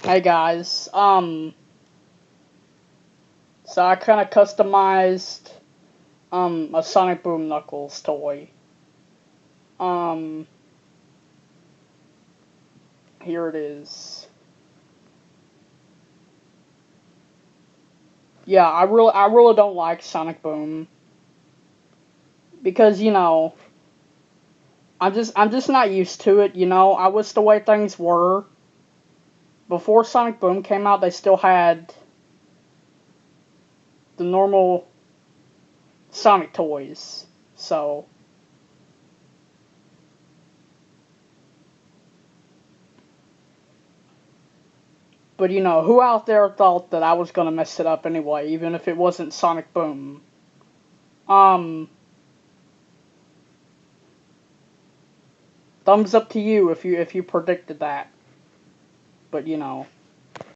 Hey guys, so I kind of customized a Sonic Boom Knuckles toy. Um, Here it is. Yeah, I really don't like Sonic Boom because I'm just not used to it. I wish the way things were before Sonic Boom came out. They still had the normal Sonic toys. So, but who out there thought that I was gonna mess it up anyway, even if it wasn't Sonic Boom? Um, Thumbs up to you if you predicted that. But